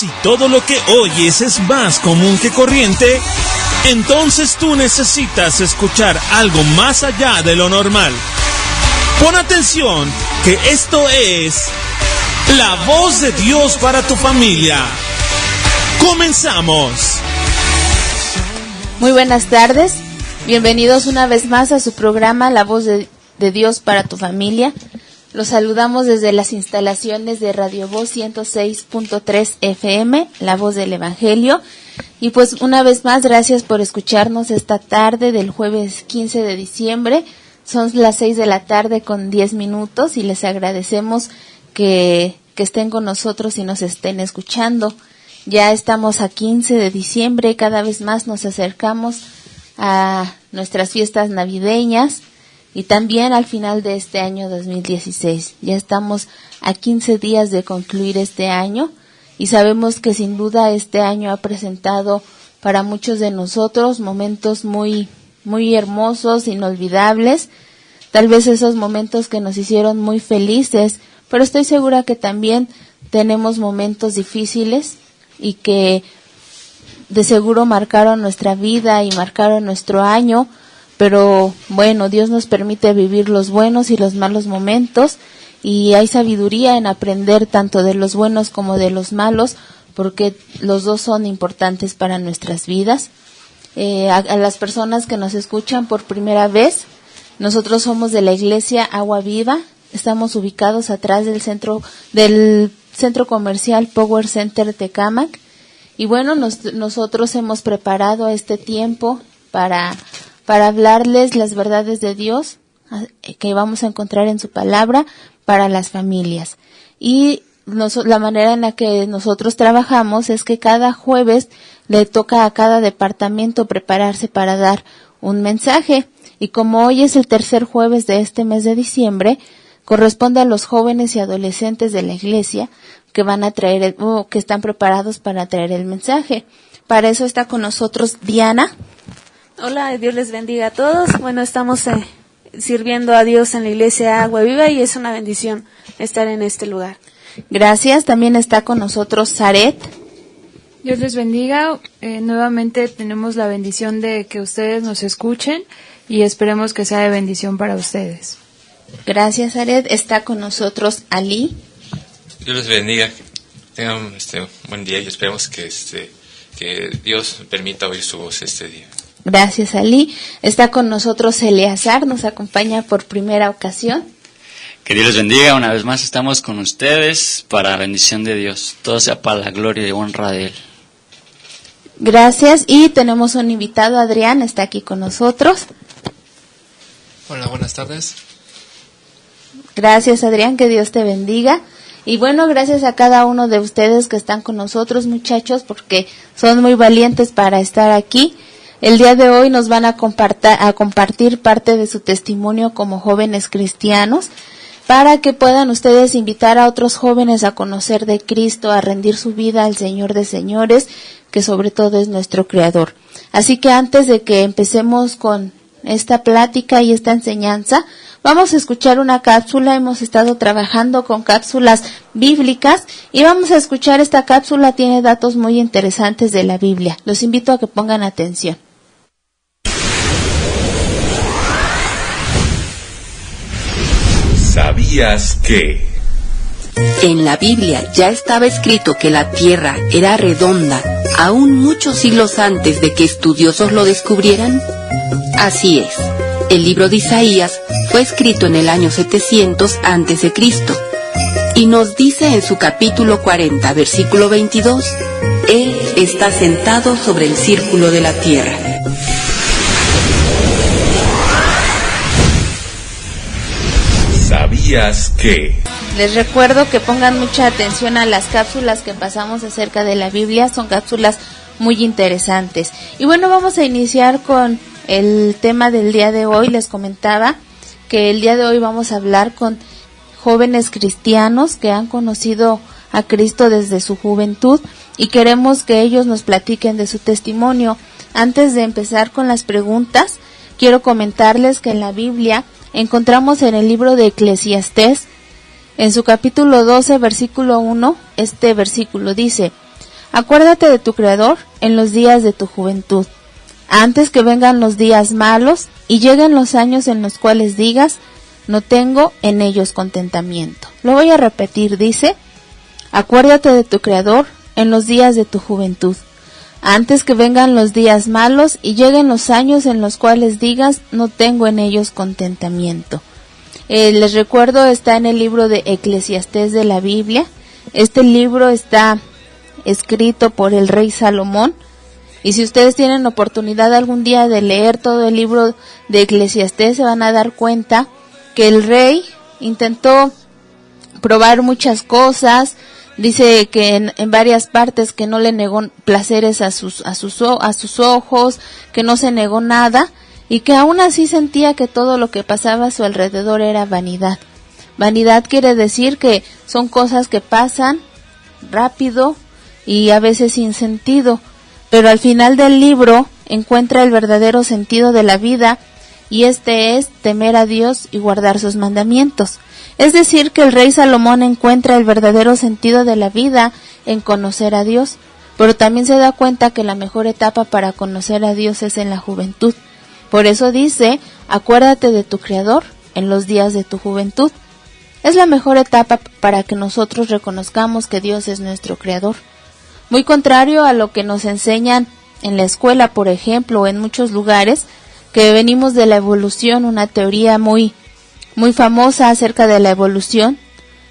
Si todo lo que oyes es más común que corriente, entonces tú necesitas escuchar algo más allá de lo normal. Pon atención, que esto es La Voz de Dios para tu familia. ¡Comenzamos! Muy buenas tardes, bienvenidos una vez más a su programa La Voz de Dios para tu familia. Los saludamos desde las instalaciones de Radio Voz 106.3 FM, La Voz del Evangelio. Y pues una vez más, gracias por escucharnos esta tarde del jueves 15 de diciembre. Son las 6 de la tarde con 10 minutos y les agradecemos que estén con nosotros y nos estén escuchando. Ya estamos a 15 de diciembre, cada vez más nos acercamos a nuestras fiestas navideñas. Y también al final de este año 2016, ya estamos a 15 días de concluir este año y sabemos que sin duda este año ha presentado para muchos de nosotros momentos muy, muy hermosos, inolvidables, tal vez esos momentos que nos hicieron muy felices, pero estoy segura que también tenemos momentos difíciles y que de seguro marcaron nuestra vida y marcaron nuestro año. Pero bueno, Dios nos permite vivir los buenos y los malos momentos y hay sabiduría en aprender tanto de los buenos como de los malos porque los dos son importantes para nuestras vidas. A las personas que nos escuchan por primera vez, nosotros somos de la Iglesia Agua Viva, estamos ubicados atrás del centro comercial Power Center Tecámac y bueno, nosotros hemos preparado este tiempo para hablarles las verdades de Dios que vamos a encontrar en su palabra para las familias. Y la manera en la que nosotros trabajamos es que cada jueves le toca a cada departamento prepararse para dar un mensaje. Y como hoy es el tercer jueves de este mes de diciembre, corresponde a los jóvenes y adolescentes de la iglesia que van a traer, que están preparados para traer el mensaje. Para eso está con nosotros Diana. Hola, Dios les bendiga a todos. Bueno, estamos sirviendo a Dios en la Iglesia Agua Viva y es una bendición estar en este lugar. Gracias. También está con nosotros Zaret. Dios les bendiga. Nuevamente tenemos la bendición de que ustedes nos escuchen y esperemos que sea de bendición para ustedes. Gracias, Zaret. Está con nosotros Ali. Dios les bendiga. Tengan un buen día y esperemos que Dios permita oír su voz este día. Gracias, Ali. Está con nosotros Eleazar, nos acompaña por primera ocasión. Que Dios les bendiga, una vez más estamos con ustedes para la bendición de Dios. Todo sea para la gloria y honra de Él. Gracias, y tenemos un invitado, Adrián, está aquí con nosotros. Hola, buenas tardes. Gracias, Adrián, que Dios te bendiga. Y bueno, gracias a cada uno de ustedes que están con nosotros, muchachos, porque son muy valientes para estar aquí. El día de hoy nos van a compartir parte de su testimonio como jóvenes cristianos para que puedan ustedes invitar a otros jóvenes a conocer de Cristo, a rendir su vida al Señor de señores, que sobre todo es nuestro Creador. Así que antes de que empecemos con esta plática y esta enseñanza, vamos a escuchar una cápsula. Hemos estado trabajando con cápsulas bíblicas y vamos a escuchar esta cápsula. Tiene datos muy interesantes de la Biblia. Los invito a que pongan atención. ¿Sabías que? En la Biblia ya estaba escrito que la Tierra era redonda, aún muchos siglos antes de que estudiosos lo descubrieran? Así es, el libro de Isaías fue escrito en el año 700 a.C. y nos dice en su capítulo 40, versículo 22, Él está sentado sobre el círculo de la tierra. ¿Sabías que? Les recuerdo que pongan mucha atención a las cápsulas que pasamos acerca de la Biblia, son cápsulas muy interesantes. Y bueno, vamos a iniciar con el tema del día de hoy. Les comentaba que el día de hoy vamos a hablar con jóvenes cristianos que han conocido a Cristo desde su juventud y queremos que ellos nos platiquen de su testimonio. Antes de empezar con las preguntas, quiero comentarles que en la Biblia encontramos en el libro de Eclesiastés, en su capítulo 12, versículo 1, este versículo dice: Acuérdate de tu Creador en los días de tu juventud, antes que vengan los días malos y lleguen los años en los cuales digas, no tengo en ellos contentamiento. Lo voy a repetir, dice, acuérdate de tu Creador en los días de tu juventud, antes que vengan los días malos y lleguen los años en los cuales digas, no tengo en ellos contentamiento. Les recuerdo, está en el libro de Eclesiastés de la Biblia. Este libro está escrito por el rey Salomón, y si ustedes tienen oportunidad algún día de leer todo el libro de Eclesiastés, se van a dar cuenta que el rey intentó probar muchas cosas. Dice que en varias partes que no le negó placeres a sus ojos, que no se negó nada, y que aún así sentía que todo lo que pasaba a su alrededor era vanidad. Vanidad quiere decir que son cosas que pasan rápido y a veces sin sentido, pero al final del libro encuentra el verdadero sentido de la vida, y este es temer a Dios y guardar sus mandamientos. Es decir, que el rey Salomón encuentra el verdadero sentido de la vida en conocer a Dios, pero también se da cuenta que la mejor etapa para conocer a Dios es en la juventud. Por eso dice, acuérdate de tu Creador en los días de tu juventud. Es la mejor etapa para que nosotros reconozcamos que Dios es nuestro Creador. Muy contrario a lo que nos enseñan en la escuela, por ejemplo, o en muchos lugares, que venimos de la evolución, una teoría muy famosa acerca de la evolución.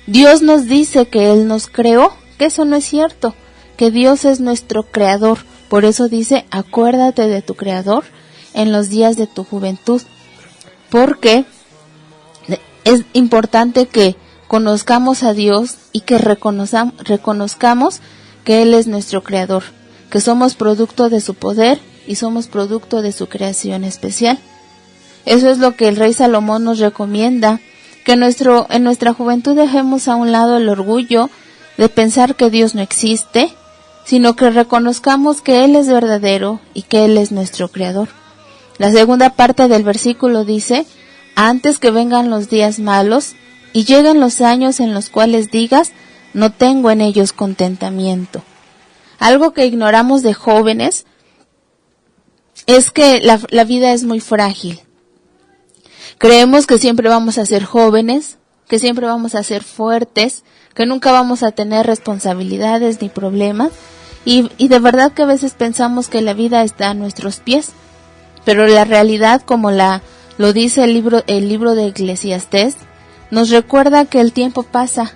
Dios nos dice que Él nos creó, que eso no es cierto, que Dios es nuestro Creador. Por eso dice, acuérdate de tu Creador en los días de tu juventud, porque es importante que conozcamos a Dios y que reconozcamos que Él es nuestro Creador, que somos producto de su poder y somos producto de su creación especial. Eso es lo que el rey Salomón nos recomienda, que en nuestra juventud dejemos a un lado el orgullo de pensar que Dios no existe, sino que reconozcamos que Él es verdadero y que Él es nuestro Creador. La segunda parte del versículo dice, antes que vengan los días malos y lleguen los años en los cuales digas, no tengo en ellos contentamiento. Algo que ignoramos de jóvenes es que la vida es muy frágil. Creemos que siempre vamos a ser jóvenes, que siempre vamos a ser fuertes, que nunca vamos a tener responsabilidades ni problemas, y de verdad que a veces pensamos que la vida está a nuestros pies, pero la realidad, como lo dice el libro de Eclesiastés, nos recuerda que el tiempo pasa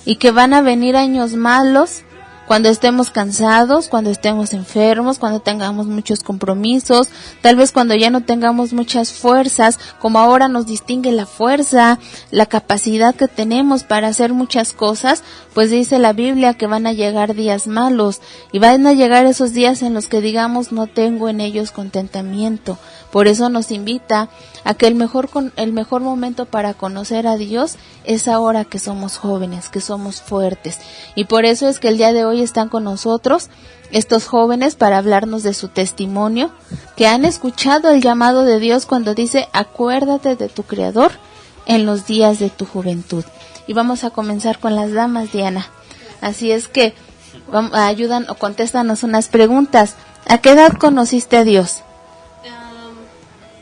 y que van a venir años malos cuando estemos cansados, cuando estemos enfermos, cuando tengamos muchos compromisos, tal vez cuando ya no tengamos muchas fuerzas, como ahora nos distingue la fuerza, la capacidad que tenemos para hacer muchas cosas, pues dice la Biblia que van a llegar días malos, y van a llegar esos días en los que digamos no tengo en ellos contentamiento. Por eso nos invita a que el mejor momento para conocer a Dios es ahora que somos jóvenes, que somos fuertes. Y por eso es que el día de hoy están con nosotros estos jóvenes para hablarnos de su testimonio, que han escuchado el llamado de Dios cuando dice, acuérdate de tu Creador en los días de tu juventud. Y vamos a comenzar con las damas, Diana. Así es que ayudan o contéstanos unas preguntas. ¿A qué edad conociste a Dios?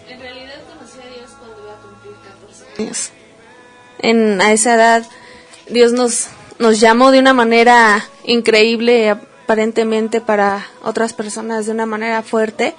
En realidad conocí a Dios cuando iba a cumplir 14 años. A esa edad Dios nos llamó de una manera increíble, aparentemente para otras personas de una manera fuerte,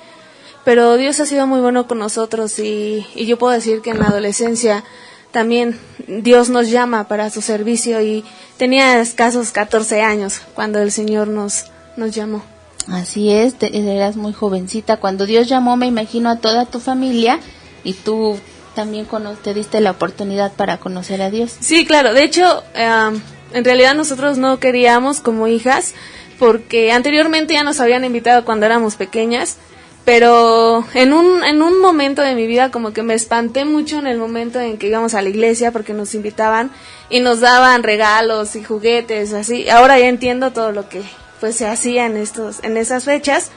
pero Dios ha sido muy bueno con nosotros y yo puedo decir que en la adolescencia también Dios nos llama para su servicio, y tenía escasos 14 años cuando el Señor nos llamó. Así es, eras muy jovencita. Cuando Dios llamó, me imagino, a toda tu familia, y tú también te diste la oportunidad para conocer a Dios. Sí, claro. De hecho, en realidad nosotros no queríamos como hijas, porque anteriormente ya nos habían invitado cuando éramos pequeñas, pero en un momento de mi vida como que me espanté mucho en el momento en que íbamos a la iglesia, porque nos invitaban y nos daban regalos y juguetes, así. Ahora ya entiendo todo lo que pues se hacía en esas fechas,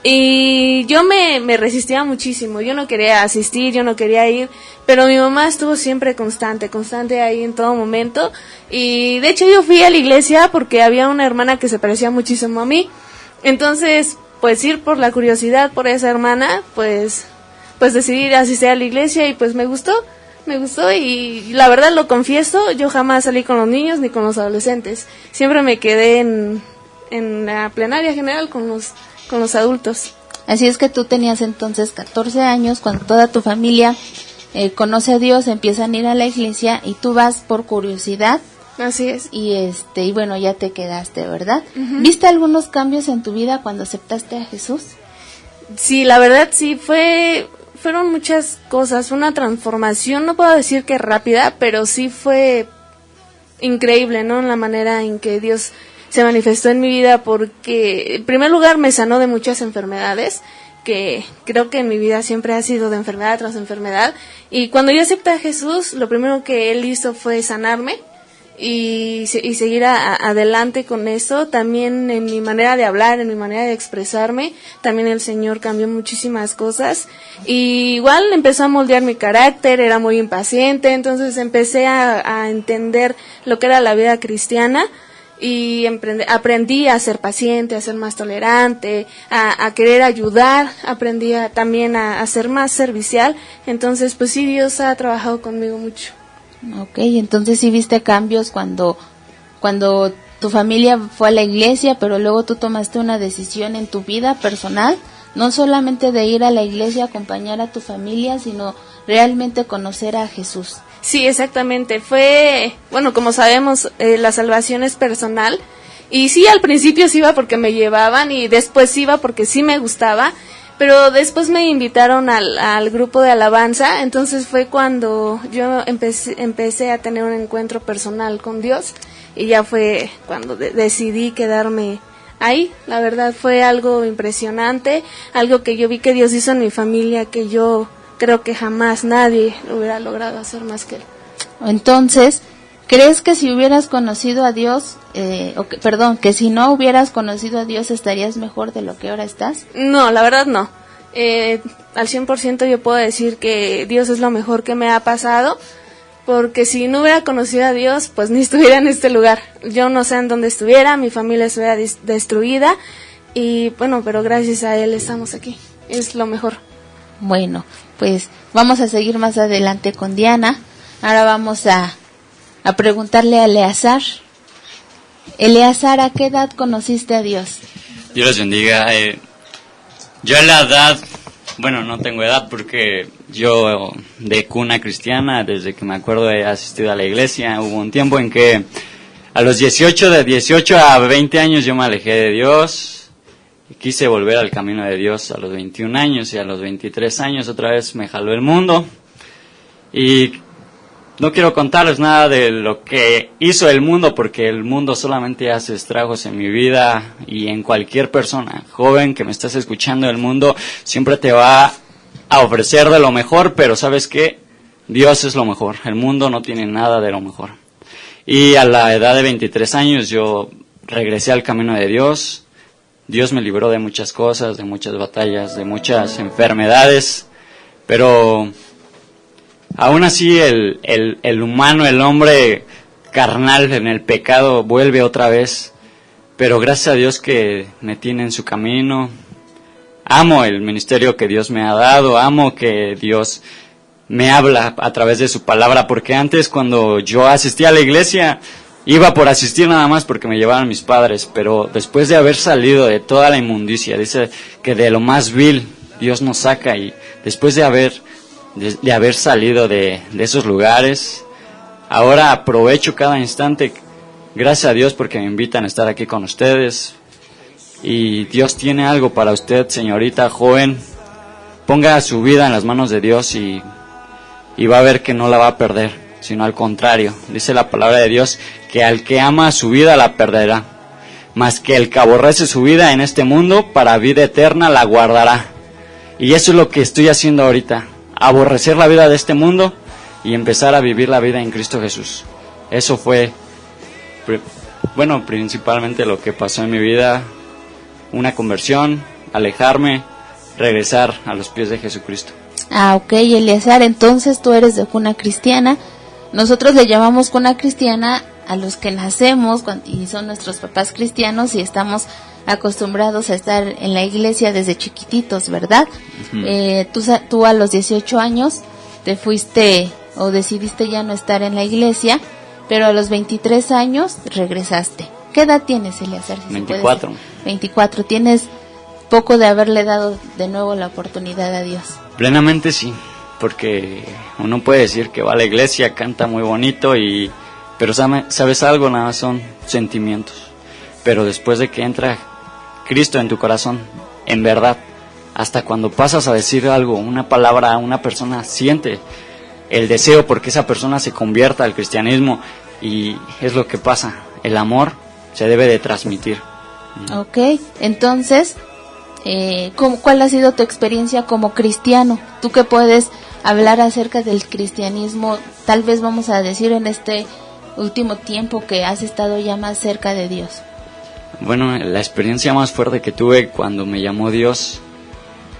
Y yo me resistía muchísimo, yo no quería asistir, yo no quería ir, pero mi mamá estuvo siempre constante ahí en todo momento. Y de hecho yo fui a la iglesia porque había una hermana que se parecía muchísimo a mí. Entonces, pues ir por la curiosidad por esa hermana, pues decidí asistir a la iglesia y pues me gustó y la verdad lo confieso, yo jamás salí con los niños ni con los adolescentes. Siempre me quedé en la plenaria general con los adultos. Así es que tú tenías entonces 14 años cuando toda tu familia conoce a Dios, empiezan a ir a la iglesia y tú vas por curiosidad. Así es. Y bueno, ya te quedaste, ¿verdad? Uh-huh. ¿Viste algunos cambios en tu vida cuando aceptaste a Jesús? Sí, la verdad sí, fueron muchas cosas, una transformación, no puedo decir que rápida, pero sí fue increíble, ¿no? La manera en que Dios se manifestó en mi vida, porque en primer lugar me sanó de muchas enfermedades, que creo que en mi vida siempre ha sido de enfermedad tras enfermedad, y cuando yo acepté a Jesús, lo primero que Él hizo fue sanarme y seguir adelante con eso. También en mi manera de hablar, en mi manera de expresarme, también el Señor cambió muchísimas cosas, y igual empezó a moldear mi carácter, era muy impaciente, entonces empecé a entender lo que era la vida cristiana. Y aprendí a ser paciente, a ser más tolerante, a querer ayudar, aprendí también a ser más servicial. Entonces, pues sí, Dios ha trabajado conmigo mucho. Ok, entonces sí viste cambios cuando tu familia fue a la iglesia, pero luego tú tomaste una decisión en tu vida personal, no solamente de ir a la iglesia a acompañar a tu familia, sino realmente conocer a Jesús. Sí, exactamente. Fue, bueno, como sabemos, la salvación es personal. Y sí, al principio sí iba porque me llevaban y después iba porque sí me gustaba. Pero después me invitaron al grupo de alabanza. Entonces fue cuando yo empecé a tener un encuentro personal con Dios. Y ya fue cuando decidí quedarme ahí. La verdad fue algo impresionante. Algo que yo vi que Dios hizo en mi familia, que yo creo que jamás nadie hubiera logrado hacer más que Él. Entonces, ¿crees que si hubieras conocido a Dios, que si no hubieras conocido a Dios estarías mejor de lo que ahora estás? No, la verdad no. Al 100% yo puedo decir que Dios es lo mejor que me ha pasado, porque si no hubiera conocido a Dios, pues ni estuviera en este lugar. Yo no sé en dónde estuviera, mi familia estuviera destruida, y bueno, pero gracias a Él estamos aquí. Es lo mejor. Bueno, pues vamos a seguir más adelante con Diana. Ahora vamos a preguntarle a Eleazar. Eleazar, ¿a qué edad conociste a Dios? Dios les bendiga. Yo a la edad, bueno, no tengo edad porque yo de cuna cristiana, desde que me acuerdo he asistido a la iglesia. Hubo un tiempo en que a los de 18 a 20 años yo me alejé de Dios. Quise volver al camino de Dios a los 21 años y a los 23 años otra vez me jaló el mundo. Y no quiero contarles nada de lo que hizo el mundo, porque el mundo solamente hace estragos en mi vida y en cualquier persona. Joven que me estás escuchando, el mundo siempre te va a ofrecer de lo mejor, pero ¿sabes qué? Dios es lo mejor. El mundo no tiene nada de lo mejor. Y a la edad de 23 años yo regresé al camino de Dios. Dios me libró de muchas cosas, de muchas batallas, de muchas enfermedades, pero aún así el humano, el hombre carnal en el pecado vuelve otra vez, pero gracias a Dios que me tiene en su camino. Amo el ministerio que Dios me ha dado, amo que Dios me habla a través de su palabra, porque antes cuando yo asistía a la iglesia, iba por asistir nada más porque me llevaban mis padres, pero después de haber salido de toda la inmundicia, dice que de lo más vil Dios nos saca, y después de haber salido de esos lugares, ahora aprovecho cada instante, gracias a Dios porque me invitan a estar aquí con ustedes, y Dios tiene algo para usted, señorita, joven. Ponga su vida en las manos de Dios y va a ver que no la va a perder, sino al contrario. Dice la palabra de Dios que al que ama su vida la perderá, mas que el que aborrece su vida en este mundo para vida eterna la guardará. Y eso es lo que estoy haciendo ahorita, aborrecer la vida de este mundo y empezar a vivir la vida en Cristo Jesús. Eso fue, principalmente lo que pasó en mi vida, una conversión, alejarme, regresar a los pies de Jesucristo. Ok, Eleazar, entonces tú eres de cuna cristiana. Nosotros le llamamos cuna cristiana a los que nacemos y son nuestros papás cristianos y estamos acostumbrados a estar en la iglesia desde chiquititos, ¿verdad? Uh-huh. Tú a los 18 años te fuiste o decidiste ya no estar en la iglesia, pero a los 23 años regresaste. ¿Qué edad tienes, Eleazar? Si 24. 24. ¿Tienes poco de haberle dado de nuevo la oportunidad a Dios? Plenamente sí, porque uno puede decir que va a la iglesia, canta muy bonito, pero ¿sabes algo? Nada, son sentimientos. Pero después de que entra Cristo en tu corazón, en verdad, hasta cuando pasas a decir algo, una palabra a una persona, siente el deseo porque esa persona se convierta al cristianismo, y es lo que pasa. El amor se debe de transmitir. Ok, entonces, ¿cuál ha sido tu experiencia como cristiano? ¿Tú qué puedes hablar acerca del cristianismo? Tal vez vamos a decir en este último tiempo que has estado ya más cerca de Dios. Bueno, la experiencia más fuerte que tuve cuando me llamó Dios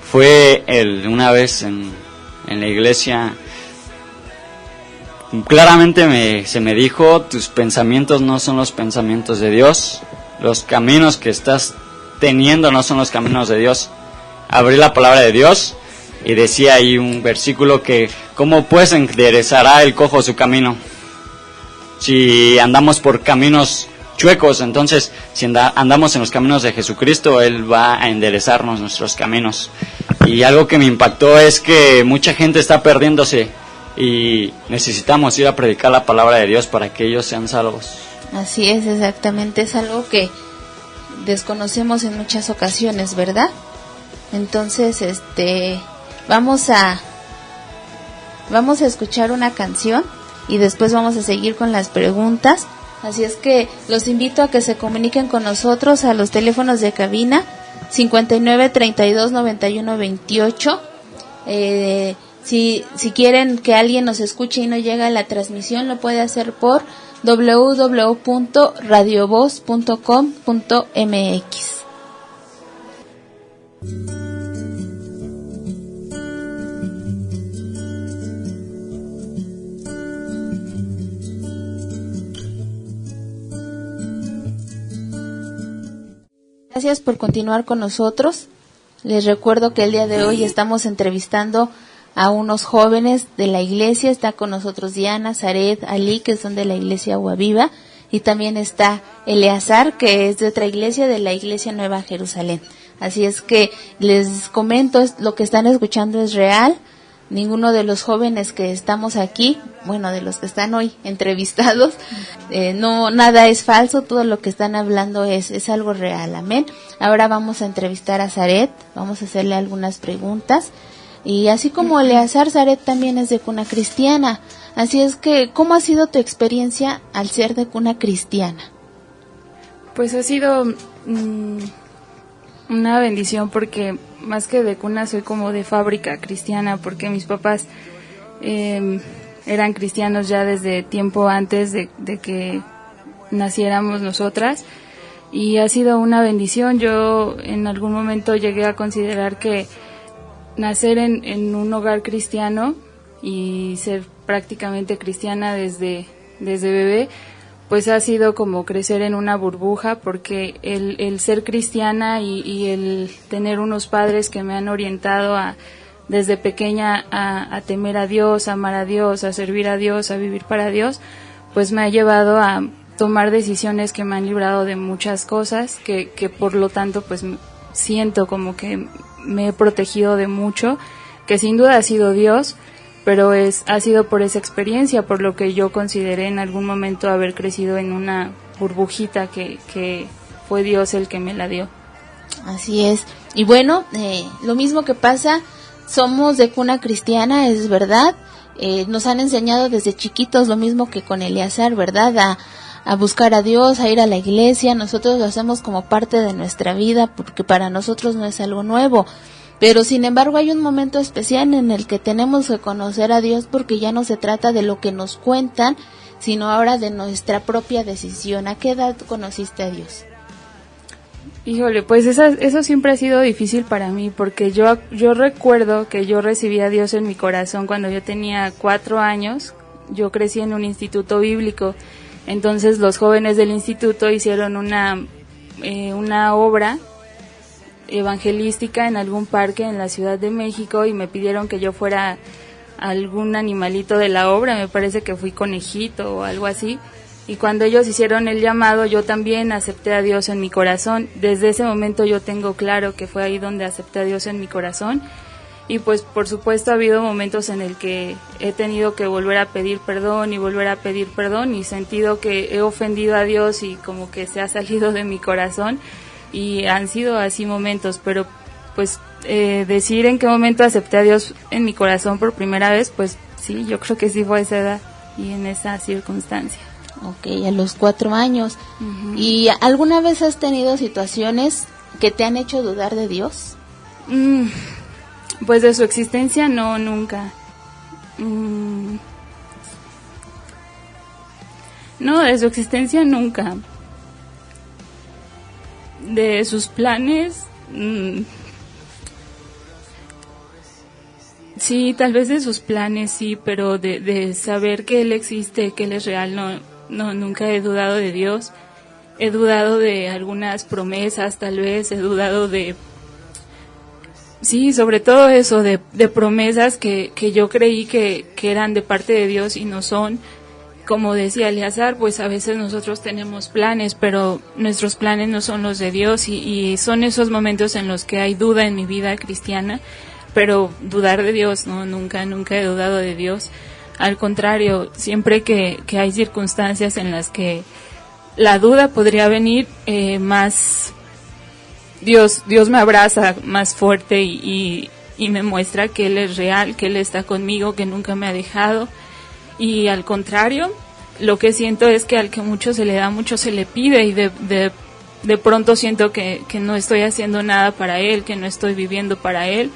fue una vez en la iglesia. Claramente se me dijo: tus pensamientos no son los pensamientos de Dios, los caminos que estás teniendo no son los caminos de Dios. Abrí la palabra de Dios y decía ahí un versículo que ¿cómo pues enderezará el cojo su camino? Si andamos por caminos chuecos, entonces si andamos en los caminos de Jesucristo, Él va a enderezarnos nuestros caminos. Y algo que me impactó es que mucha gente está perdiéndose y necesitamos ir a predicar la palabra de Dios para que ellos sean salvos. Así es, exactamente, es algo que desconocemos en muchas ocasiones, ¿verdad? Entonces, vamos a escuchar una canción y después vamos a seguir con las preguntas. Así es que los invito a que se comuniquen con nosotros a los teléfonos de cabina 59 32 91 28. Si quieren que alguien nos escuche y no llega a la transmisión, lo puede hacer por www.radiovoz.com.mx. Gracias por continuar con nosotros. Les recuerdo que el día de hoy estamos entrevistando a unos jóvenes de la iglesia. Está con nosotros Diana, Zaret, Ali, que son de la iglesia Agua Viva, y también está Eleazar, que es de otra iglesia, de la iglesia Nueva Jerusalén. Así es que les comento, lo que están escuchando es real. Ninguno de los jóvenes que estamos aquí, bueno, de los que están hoy entrevistados, nada es falso, todo lo que están hablando es algo real, amén. Ahora vamos a entrevistar a Zaret, vamos a hacerle algunas preguntas, y así como Eleazar, Zaret también es de cuna cristiana. Así es que, ¿cómo ha sido tu experiencia al ser de cuna cristiana? Pues ha sido una bendición, porque más que de cuna soy como de fábrica cristiana, porque mis papás eran cristianos ya desde tiempo antes de que naciéramos nosotras, y ha sido una bendición. Yo en algún momento llegué a considerar que nacer en un hogar cristiano y ser prácticamente cristiana desde bebé, pues ha sido como crecer en una burbuja, porque el ser cristiana y el tener unos padres que me han orientado desde pequeña a temer a Dios, a amar a Dios, a servir a Dios, a vivir para Dios, pues me ha llevado a tomar decisiones que me han librado de muchas cosas, que por lo tanto pues siento como que me he protegido de mucho, que sin duda ha sido Dios, pero ha sido por esa experiencia, por lo que yo consideré en algún momento haber crecido en una burbujita que fue Dios el que me la dio. Así es. Y bueno, lo mismo que pasa, somos de cuna cristiana, es verdad. Nos han enseñado desde chiquitos lo mismo que con Eleazar, ¿verdad? A buscar a Dios, a ir a la iglesia. Nosotros lo hacemos como parte de nuestra vida, porque para nosotros no es algo nuevo. Pero sin embargo hay un momento especial en el que tenemos que conocer a Dios, porque ya no se trata de lo que nos cuentan, sino ahora de nuestra propia decisión. ¿A qué edad conociste a Dios? Híjole, pues eso siempre ha sido difícil para mí, porque yo recuerdo que yo recibí a Dios en mi corazón cuando yo tenía 4 años. Yo crecí en un instituto bíblico, entonces los jóvenes del instituto hicieron una obra evangelística en algún parque en la Ciudad de México y me pidieron que yo fuera algún animalito de la obra, me parece que fui conejito o algo así. Y cuando ellos hicieron el llamado, yo también acepté a Dios en mi corazón. Desde ese momento yo tengo claro que fue ahí donde acepté a Dios en mi corazón. Y pues por supuesto ha habido momentos en el que he tenido que volver a pedir perdón y volver a pedir perdón y sentido que he ofendido a Dios y como que se ha salido de mi corazón. Y han sido así momentos, pero pues decir en qué momento acepté a Dios en mi corazón por primera vez, pues sí, yo creo que sí fue a esa edad y en esa circunstancia. Ok, a los 4 años. Uh-huh. ¿Y alguna vez has tenido situaciones que te han hecho dudar de Dios? Pues de su existencia no, nunca. No, de su existencia nunca. De sus planes, sí, tal vez de sus planes sí, pero de saber que Él existe, que Él es real, no, nunca he dudado de Dios. He dudado de algunas promesas, tal vez, he dudado de... Sí, sobre todo eso, de promesas que yo creí que eran de parte de Dios y no son. Como decía Eleazar, pues a veces nosotros tenemos planes, pero nuestros planes no son los de Dios y son esos momentos en los que hay duda en mi vida cristiana, pero dudar de Dios, no, nunca he dudado de Dios. Al contrario, siempre que hay circunstancias en las que la duda podría venir, más Dios me abraza más fuerte y me muestra que Él es real, que Él está conmigo, que nunca me ha dejado. Y al contrario, lo que siento es que al que mucho se le da, mucho se le pide y de pronto siento que no estoy haciendo nada para Él, que no estoy viviendo para Él,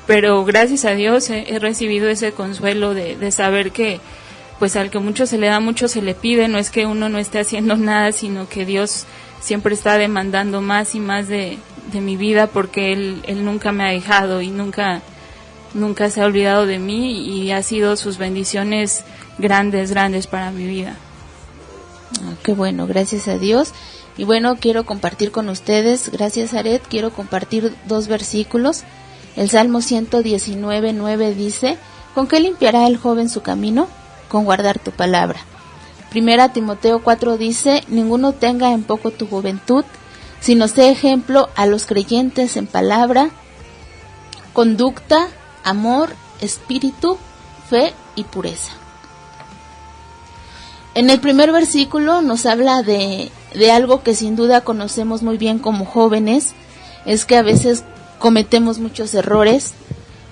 pero gracias a Dios he recibido ese consuelo de saber que pues al que mucho se le da, mucho se le pide. No es que uno no esté haciendo nada, sino que Dios siempre está demandando más y más de mi vida, porque Él nunca me ha dejado y nunca se ha olvidado de mí, y ha sido sus bendiciones grandes para mi vida. Qué bueno, gracias a Dios. Y bueno, quiero compartir con ustedes, gracias Aret, quiero compartir 2 versículos. El Salmo 119:9 dice: ¿con qué limpiará el joven su camino? Con guardar tu palabra. Primera Timoteo 4 dice: ninguno tenga en poco tu juventud, sino sé ejemplo a los creyentes en palabra, conducta, amor, espíritu, fe y pureza. En el primer versículo nos habla de algo que sin duda conocemos muy bien como jóvenes, es que a veces cometemos muchos errores,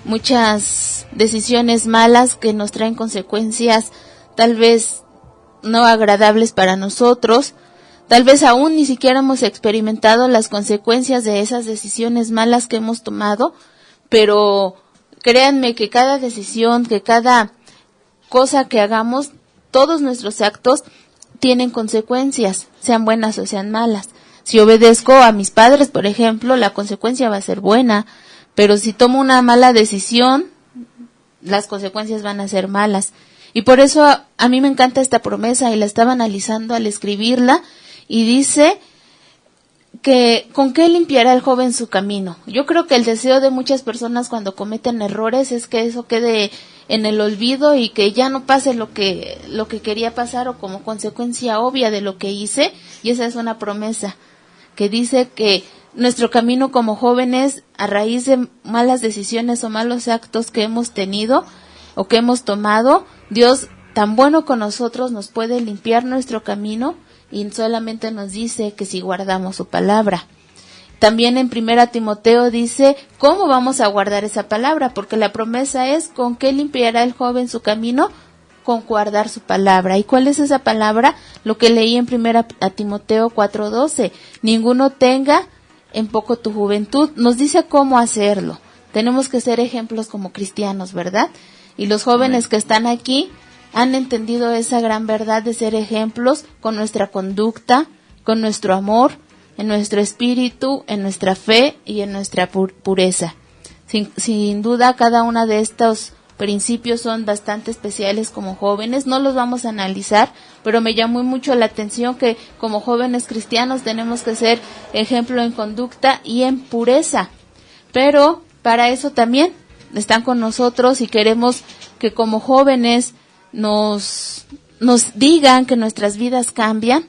muchas decisiones malas que nos traen consecuencias tal vez no agradables para nosotros, tal vez aún ni siquiera hemos experimentado las consecuencias de esas decisiones malas que hemos tomado, pero créanme que cada decisión, que cada cosa que hagamos, todos nuestros actos tienen consecuencias, sean buenas o sean malas. Si obedezco a mis padres, por ejemplo, la consecuencia va a ser buena, pero si tomo una mala decisión, las consecuencias van a ser malas. Y por eso a mí me encanta esta promesa, y la estaba analizando al escribirla, y dice que ¿con qué limpiará el joven su camino? Yo creo que el deseo de muchas personas cuando cometen errores es que eso quede en el olvido y que ya no pase lo que quería pasar, o como consecuencia obvia de lo que hice, y esa es una promesa que dice que nuestro camino como jóvenes, a raíz de malas decisiones o malos actos que hemos tenido o que hemos tomado, Dios tan bueno con nosotros nos puede limpiar nuestro camino, y solamente nos dice que si guardamos su palabra. También en Primera Timoteo dice cómo vamos a guardar esa palabra, porque la promesa es ¿con qué limpiará el joven su camino? Con guardar su palabra. ¿Y cuál es esa palabra? Lo que leí en Primera Timoteo 4:12. Ninguno tenga en poco tu juventud. Nos dice cómo hacerlo. Tenemos que ser ejemplos como cristianos, ¿verdad? Y los jóvenes que están aquí han entendido esa gran verdad de ser ejemplos con nuestra conducta, con nuestro amor, en nuestro espíritu, en nuestra fe y en nuestra pureza. Sin duda, cada uno de estos principios son bastante especiales como jóvenes. No los vamos a analizar, pero me llamó mucho la atención que como jóvenes cristianos tenemos que ser ejemplo en conducta y en pureza. Pero para eso también están con nosotros y queremos que como jóvenes nos digan que nuestras vidas cambian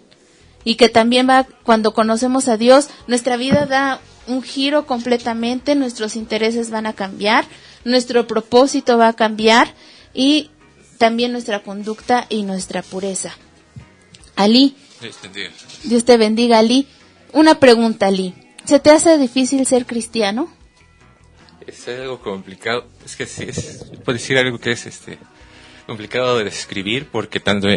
y que también cuando conocemos a Dios, nuestra vida da un giro completamente, nuestros intereses van a cambiar, nuestro propósito va a cambiar y también nuestra conducta y nuestra pureza. Ali, Dios te bendiga, Ali. Una pregunta, Ali. ¿Se te hace difícil ser cristiano? Es algo complicado. Es que sí, puedo decir algo que es complicado de describir, porque tanto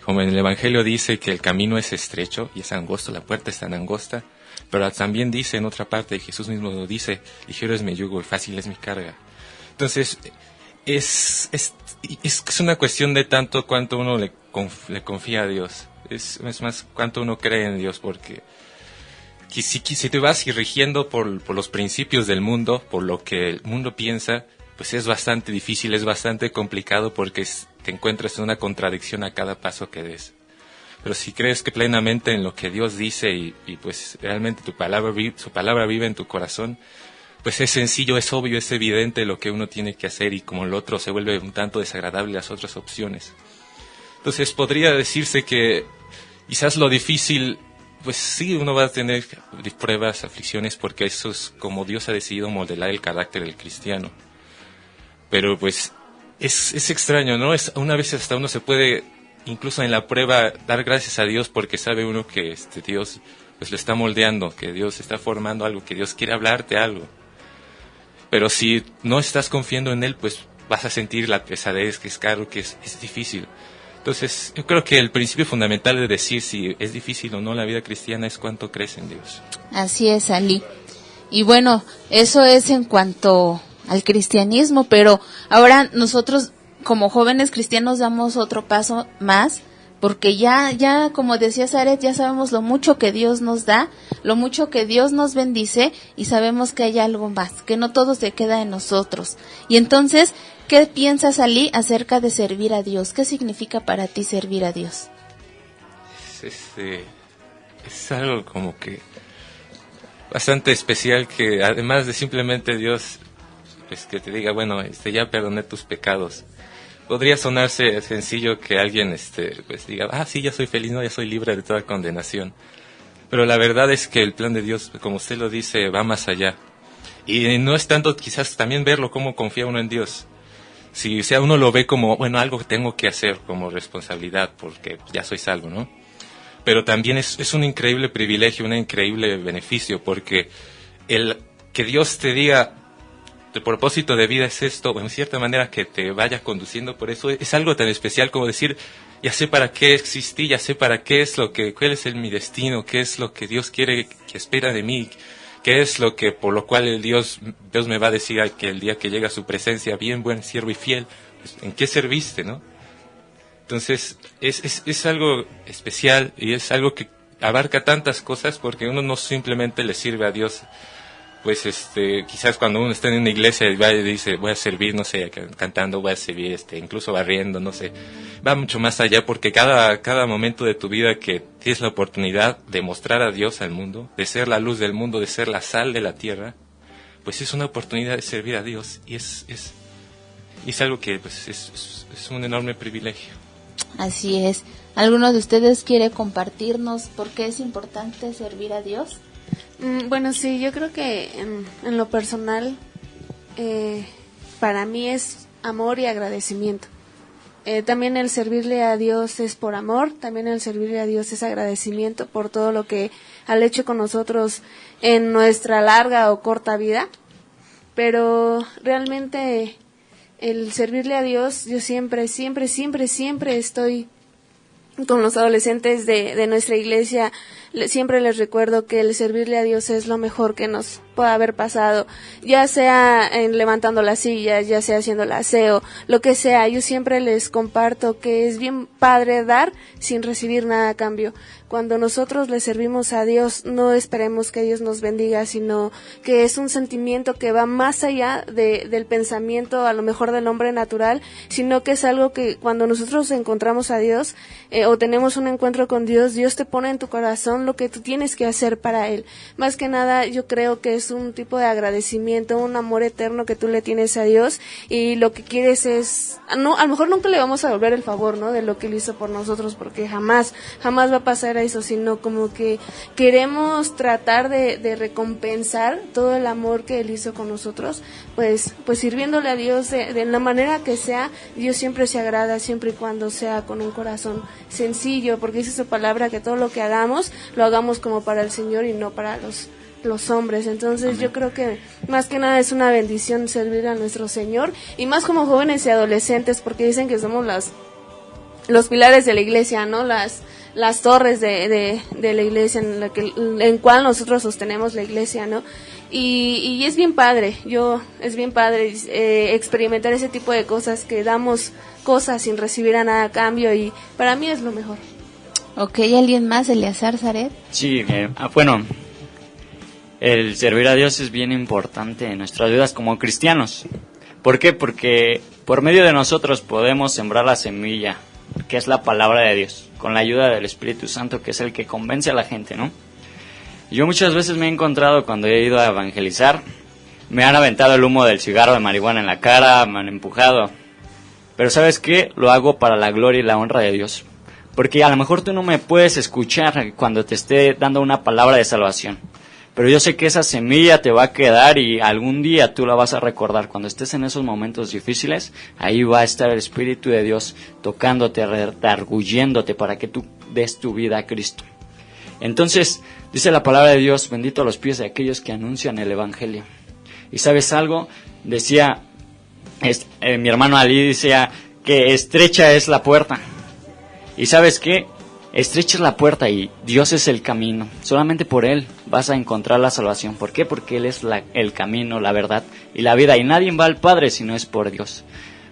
como en el Evangelio dice que el camino es estrecho y es angosto, la puerta es tan angosta, pero también dice en otra parte, Jesús mismo lo dice, ligero es mi yugo y fácil es mi carga. Entonces, es una cuestión de tanto cuánto uno le confía a Dios. Es más cuánto uno cree en Dios, porque si te vas rigiendo por los principios del mundo, por lo que el mundo piensa, pues es bastante difícil, es bastante complicado, porque te encuentras en una contradicción a cada paso que des. Pero si crees que plenamente en lo que Dios dice y pues realmente su palabra vive en tu corazón, pues es sencillo, es obvio, es evidente lo que uno tiene que hacer, y como el otro se vuelve un tanto desagradable las otras opciones. Entonces podría decirse que quizás lo difícil, pues sí, uno va a tener pruebas, aflicciones, porque eso es como Dios ha decidido modelar el carácter del cristiano. Pero pues es extraño, ¿no? Una vez hasta uno se puede, incluso en la prueba, dar gracias a Dios, porque sabe uno que Dios pues lo está moldeando, que Dios está formando algo, que Dios quiere hablarte algo. Pero si no estás confiando en Él, pues vas a sentir la pesadez, que es caro, que es difícil. Entonces, yo creo que el principio fundamental de decir si es difícil o no la vida cristiana es cuánto crees en Dios. Así es, Ali. Y bueno, eso es en cuanto al cristianismo, pero ahora nosotros como jóvenes cristianos damos otro paso más, porque ya como decía Zaret, ya sabemos lo mucho que Dios nos da, lo mucho que Dios nos bendice, y sabemos que hay algo más, que no todo se queda en nosotros. Y entonces, ¿qué piensas, Ali, acerca de servir a Dios? ¿Qué significa para ti servir a Dios? Es algo como que bastante especial, que además de simplemente Dios pues que te diga, bueno, ya perdoné tus pecados. Podría sonarse sencillo que alguien pues diga, sí, ya soy feliz, no, ya soy libre de toda condenación. Pero la verdad es que el plan de Dios, como usted lo dice, va más allá. Y no es tanto quizás también verlo como confía uno en Dios. Si uno lo ve como, bueno, algo que tengo que hacer como responsabilidad, porque ya soy salvo, ¿no? Pero también es un increíble privilegio, un increíble beneficio, porque el que Dios te diga, tu propósito de vida es esto, en cierta manera que te vaya conduciendo por eso, es algo tan especial como decir, ya sé para qué existí, ya sé para qué es cuál es mi destino, qué es lo que Dios quiere, que espera de mí, qué es lo que, por lo cual Dios me va a decir que el día que llega a su presencia, bien, buen siervo y fiel, pues, ¿en qué serviste, no? Entonces, es algo especial, y es algo que abarca tantas cosas, porque uno no simplemente le sirve a Dios, pues quizás cuando uno está en una iglesia y va y dice, voy a servir, no sé, cantando, voy a servir, incluso barriendo, no sé, va mucho más allá, porque cada momento de tu vida que tienes la oportunidad de mostrar a Dios al mundo, de ser la luz del mundo, de ser la sal de la tierra, pues es una oportunidad de servir a Dios, y es algo que pues es un enorme privilegio. Así es. ¿Alguno de ustedes quiere compartirnos por qué es importante servir a Dios? Bueno, sí, yo creo que en lo personal, para mí es amor y agradecimiento. También el servirle a Dios es por amor, también el servirle a Dios es agradecimiento por todo lo que ha hecho con nosotros en nuestra larga o corta vida. Pero realmente el servirle a Dios, yo siempre estoy con los adolescentes de nuestra iglesia, siempre les recuerdo que el servirle a Dios es lo mejor que nos pueda haber pasado, ya sea levantando las sillas, ya sea haciendo el aseo, lo que sea. Yo siempre les comparto que es bien padre dar sin recibir nada a cambio. Cuando nosotros le servimos a Dios, no esperemos que Dios nos bendiga, sino que es un sentimiento que va más allá del pensamiento, a lo mejor del hombre natural, sino que es algo que cuando nosotros encontramos a Dios o tenemos un encuentro con Dios, Dios te pone en tu corazón lo que tú tienes que hacer para Él. Más que nada, yo creo que es un tipo de agradecimiento, un amor eterno que tú le tienes a Dios, y lo que quieres es, no, a lo mejor nunca le vamos a devolver el favor, ¿no?, de lo que Él hizo por nosotros, porque jamás va a pasar eso, sino como que queremos tratar de recompensar todo el amor que Él hizo con nosotros, pues sirviéndole a Dios de la manera que sea. Dios siempre se agrada, siempre y cuando sea con un corazón sencillo, porque dice su palabra que todo lo que hagamos, lo hagamos como para el Señor y no para los hombres. Entonces Amén. Yo creo que más que nada es una bendición servir a nuestro Señor, y más como jóvenes y adolescentes, porque dicen que somos los pilares de la iglesia, ¿no?, las torres de la iglesia en cual nosotros sostenemos la iglesia, ¿no? Y es bien padre, es bien padre experimentar ese tipo de cosas, que damos cosas sin recibir a nada a cambio, y para mí es lo mejor. Ok, ¿alguien más? Eleazar, Zaret. Sí, bueno, el servir a Dios es bien importante en nuestras vidas como cristianos. ¿Por qué? Porque por medio de nosotros podemos sembrar la semilla, que es la palabra de Dios, con la ayuda del Espíritu Santo, que es el que convence a la gente, ¿no? Yo muchas veces me he encontrado, cuando he ido a evangelizar, me han aventado el humo del cigarro de marihuana en la cara, me han empujado. Pero ¿sabes qué? Lo hago para la gloria y la honra de Dios. Porque a lo mejor tú no me puedes escuchar cuando te esté dando una palabra de salvación, pero yo sé que esa semilla te va a quedar, y algún día tú la vas a recordar. Cuando estés en esos momentos difíciles, ahí va a estar el Espíritu de Dios tocándote, redarguyéndote para que tú des tu vida a Cristo. Entonces, dice la palabra de Dios, bendito a los pies de aquellos que anuncian el Evangelio. ¿Y sabes algo? Decía, mi hermano Ali decía que estrecha es la puerta. ¿Y sabes qué? Estrecha es la puerta y Dios es el camino. Solamente por Él vas a encontrar la salvación. ¿Por qué? Porque Él es el camino, la verdad y la vida. Y nadie va al Padre si no es por Dios,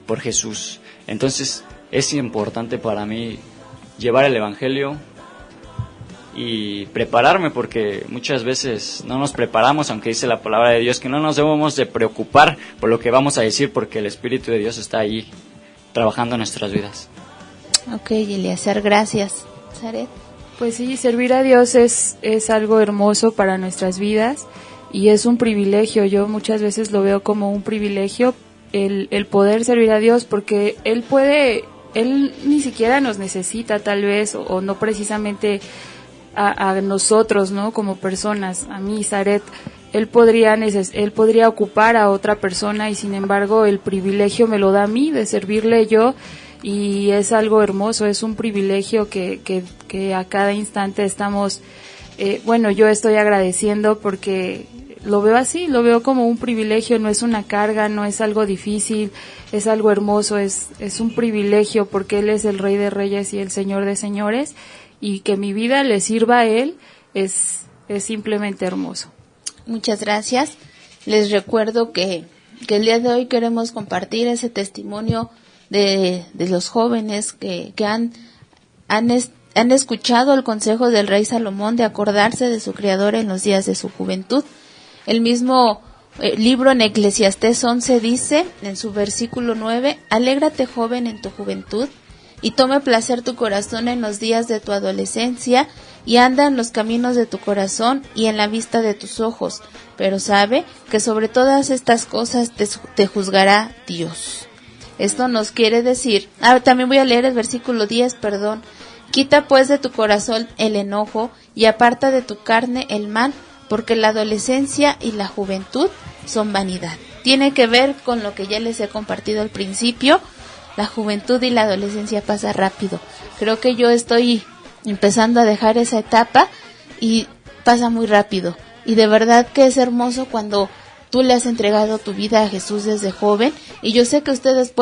por Jesús. Entonces es importante para mí llevar el Evangelio y prepararme, porque muchas veces no nos preparamos, aunque dice la palabra de Dios que no nos debemos de preocupar por lo que vamos a decir, porque el Espíritu de Dios está ahí trabajando en nuestras vidas. Ok, Eleazar, gracias. Zaret. Pues sí, servir a Dios es algo hermoso para nuestras vidas, y es un privilegio. Yo muchas veces lo veo como un privilegio el poder servir a Dios, porque Él ni siquiera nos necesita, tal vez, o no precisamente a nosotros, ¿no?, como personas. A mí, Zaret, Él podría ocupar a otra persona, y sin embargo el privilegio me lo da a mí de servirle yo. Y es algo hermoso, es un privilegio que a cada instante estamos, yo estoy agradeciendo, porque lo veo así, lo veo como un privilegio, no es una carga, no es algo difícil, es algo hermoso, es un privilegio, porque Él es el Rey de Reyes y el Señor de Señores, y que mi vida le sirva a Él es simplemente hermoso. Muchas gracias. Les recuerdo que el día de hoy queremos compartir ese testimonio de los jóvenes que han escuchado el consejo del rey Salomón de acordarse de su Creador en los días de su juventud. El mismo libro en Eclesiastés 11 dice, en su versículo 9, alégrate, joven, en tu juventud, y tome placer tu corazón en los días de tu adolescencia, y anda en los caminos de tu corazón y en la vista de tus ojos, pero sabe que sobre todas estas cosas te juzgará Dios. Esto nos quiere decir, también voy a leer el versículo 10, quita pues de tu corazón el enojo y aparta de tu carne el mal, porque la adolescencia y la juventud son vanidad. Tiene que ver con lo que ya les he compartido al principio. La juventud y la adolescencia pasa rápido. Creo que yo estoy empezando a dejar esa etapa y pasa muy rápido. Y de verdad que es hermoso cuando tú le has entregado tu vida a Jesús desde joven, y yo sé que ustedes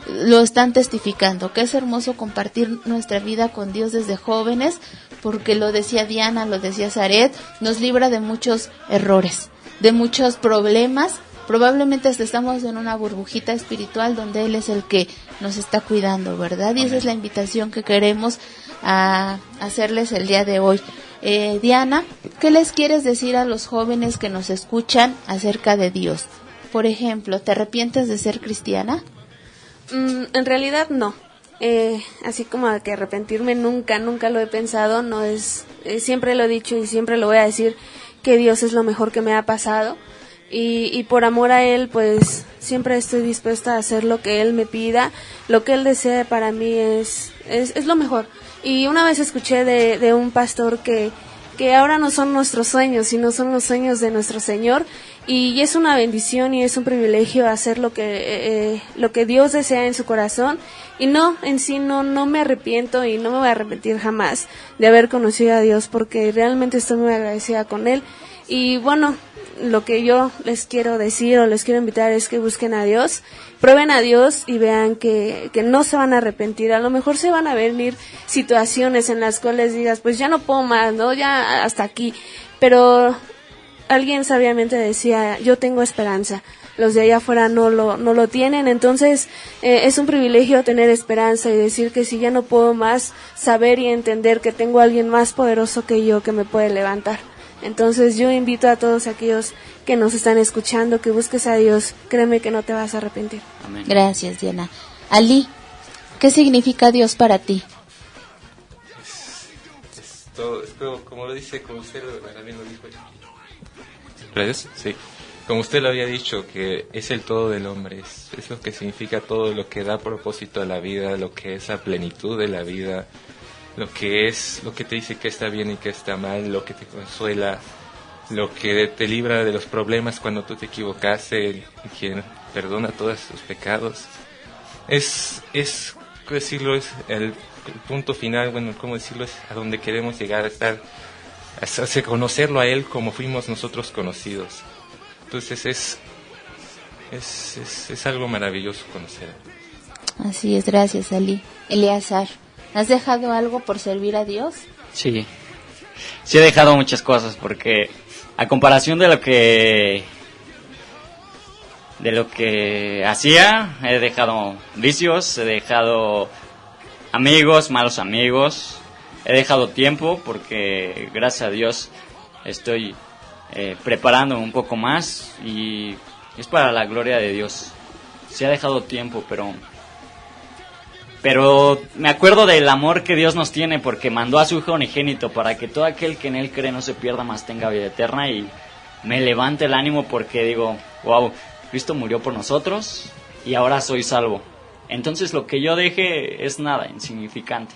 lo están testificando, que es hermoso compartir nuestra vida con Dios desde jóvenes, porque lo decía Diana, lo decía Zaret, nos libra de muchos errores. de muchos problemas. Probablemente hasta estamos en una burbujita espiritual donde Él es el que nos está cuidando, ¿verdad? Y esa es la invitación que queremos a hacerles el día de hoy. Diana, ¿qué les quieres decir a los jóvenes que nos escuchan acerca de Dios? Por ejemplo, ¿te arrepientes de ser cristiana? En realidad no. Así como que arrepentirme nunca lo he pensado. No es, siempre lo he dicho y siempre lo voy a decir, que Dios es lo mejor que me ha pasado. Y por amor a Él, pues siempre estoy dispuesta a hacer lo que Él me pida. Lo que Él desea para mí es lo mejor. Y una vez escuché de un pastor que ahora no son nuestros sueños, sino son los sueños de nuestro Señor. Y es una bendición y es un privilegio hacer lo que Dios desea en su corazón. Y no, en sí no me arrepiento y no me voy a arrepentir jamás de haber conocido a Dios, porque realmente estoy muy agradecida con Él. Y bueno, lo que yo les quiero decir o les quiero invitar es que busquen a Dios, prueben a Dios y vean que no se van a arrepentir. A lo mejor se van a venir situaciones en las cuales digas, pues ya no puedo más, ¿no? Ya hasta aquí. Pero alguien sabiamente decía, yo tengo esperanza. Los de allá afuera no lo tienen. Entonces es un privilegio tener esperanza y decir que si ya no puedo más, saber y entender que tengo a alguien más poderoso que yo que me puede levantar. Entonces yo invito a todos aquellos que nos están escuchando que busques a Dios. Créeme que no te vas a arrepentir. Amén. Gracias, Diana. Ali, ¿qué significa Dios para ti? Todo, como lo dice, como usted también lo dijo. ¿Gracias? Sí. Como usted lo había dicho, que es el todo del hombre, es lo que significa todo, lo que da propósito a la vida, lo que es la plenitud de la vida, lo que te dice que está bien y que está mal, lo que te consuela, lo que te libra de los problemas cuando tú te equivocaste, quien perdona todos tus pecados. Es decirlo, es el punto final, bueno, cómo decirlo, es a donde queremos llegar, a estar, a conocerlo a Él como fuimos nosotros conocidos. Entonces es algo maravilloso conocer. Así es, gracias, Ali. Eleazar, ¿has dejado algo por servir a Dios? Sí he dejado muchas cosas, porque a comparación de lo que hacía, he dejado vicios, he dejado amigos, malos amigos, he dejado tiempo, porque gracias a Dios estoy preparándome un poco más y es para la gloria de Dios. Se ha dejado tiempo, pero me acuerdo del amor que Dios nos tiene, porque mandó a su Hijo unigénito para que todo aquel que en Él cree no se pierda, mas tenga vida eterna. Y me levanta el ánimo porque digo, wow, Cristo murió por nosotros y ahora soy salvo. Entonces lo que yo deje es nada, insignificante,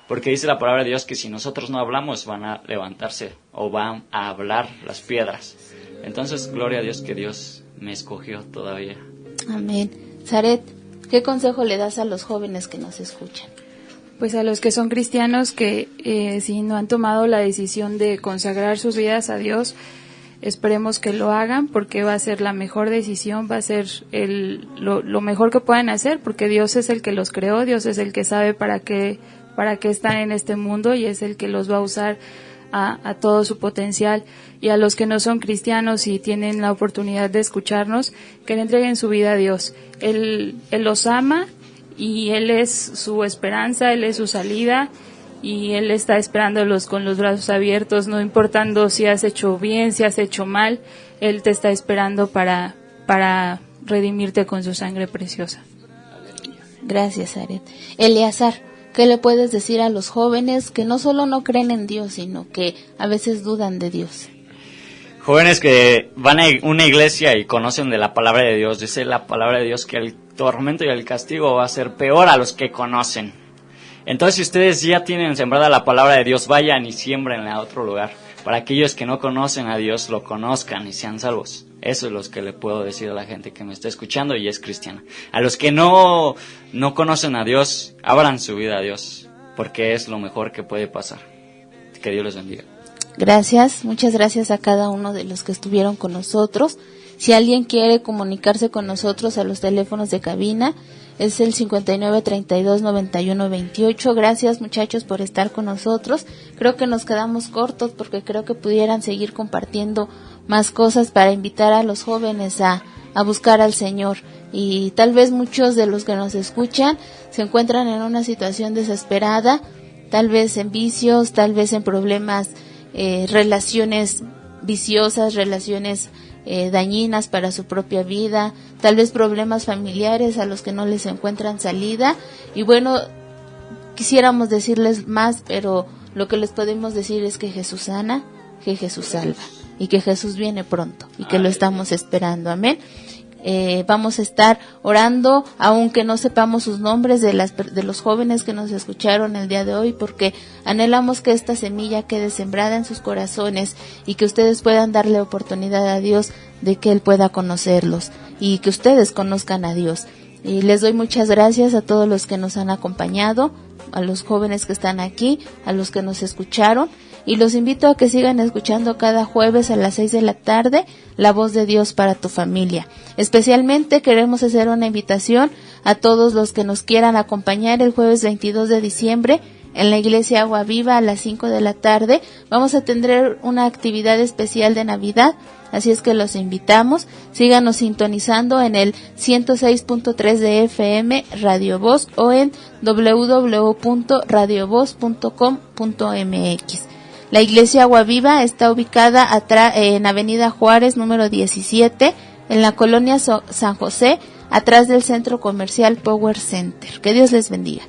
porque dice la palabra de Dios que si nosotros no hablamos, van a levantarse o van a hablar las piedras. Entonces, gloria a Dios que Dios me escogió todavía. Amén. Zaret, ¿qué consejo le das a los jóvenes que nos escuchan? Pues a los que son cristianos que si no han tomado la decisión de consagrar sus vidas a Dios, esperemos que lo hagan, porque va a ser la mejor decisión, va a ser lo mejor que puedan hacer, porque Dios es el que los creó, Dios es el que sabe para qué están en este mundo y es el que los va a usar a todo su potencial. Y a los que no son cristianos y tienen la oportunidad de escucharnos, que le entreguen su vida a Dios. Él los ama y Él es su esperanza, Él es su salida y Él está esperándolos con los brazos abiertos, no importando si has hecho bien, si has hecho mal, Él te está esperando para redimirte con su sangre preciosa. Gracias, Aret. Eleazar, ¿qué le puedes decir a los jóvenes que no solo no creen en Dios, sino que a veces dudan de Dios? Jóvenes que van a una iglesia y conocen de la palabra de Dios, dice la palabra de Dios que el tormento y el castigo va a ser peor a los que conocen. Entonces, si ustedes ya tienen sembrada la palabra de Dios, vayan y siembrenla a otro lugar, para aquellos que no conocen a Dios lo conozcan y sean salvos. Eso es lo que le puedo decir a la gente que me está escuchando y es cristiana. A los que no conocen a Dios, abran su vida a Dios, porque es lo mejor que puede pasar. Que Dios les bendiga. Gracias, muchas gracias a cada uno de los que estuvieron con nosotros. Si alguien quiere comunicarse con nosotros a los teléfonos de cabina, es el 5932-9128. Gracias, muchachos, por estar con nosotros. Creo que nos quedamos cortos porque creo que pudieran seguir compartiendo más cosas para invitar a los jóvenes a buscar al Señor. Y tal vez muchos de los que nos escuchan se encuentran en una situación desesperada, tal vez en vicios, tal vez en problemas, relaciones viciosas, relaciones dañinas para su propia vida, tal vez problemas familiares a los que no les encuentran salida. Y bueno, quisiéramos decirles más, pero lo que les podemos decir es que Jesús sana, que Jesús salva y que Jesús viene pronto y que lo estamos esperando. Amén. Vamos a estar orando, aunque no sepamos sus nombres de los jóvenes que nos escucharon el día de hoy, porque anhelamos que esta semilla quede sembrada en sus corazones y que ustedes puedan darle oportunidad a Dios de que Él pueda conocerlos y que ustedes conozcan a Dios. Y les doy muchas gracias a todos los que nos han acompañado, a los jóvenes que están aquí, a los que nos escucharon, y los invito a que sigan escuchando cada jueves a las 6 de la tarde La Voz de Dios para tu familia. Especialmente queremos hacer una invitación a todos los que nos quieran acompañar el jueves 22 de diciembre en la iglesia Agua Viva a las 5 de la tarde. Vamos a tener una actividad especial de Navidad, así es que los invitamos. Síganos sintonizando en el 106.3 de FM Radio Voz o en www.radiovoz.com.mx. La iglesia Agua Viva está ubicada en Avenida Juárez, número 17, en la colonia San José, atrás del centro comercial Power Center. Que Dios les bendiga.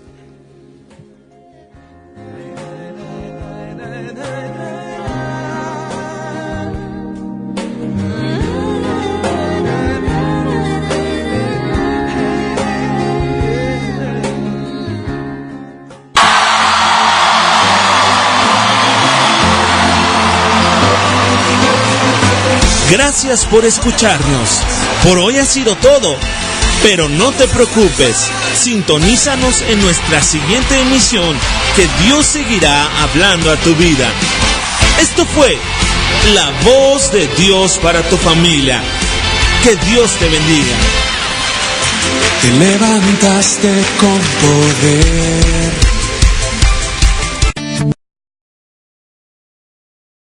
Gracias por escucharnos. Por hoy ha sido todo, pero no te preocupes. Sintonízanos en nuestra siguiente emisión, que Dios seguirá hablando a tu vida. Esto fue La Voz de Dios para tu familia. Que Dios te bendiga. Te levantaste con poder.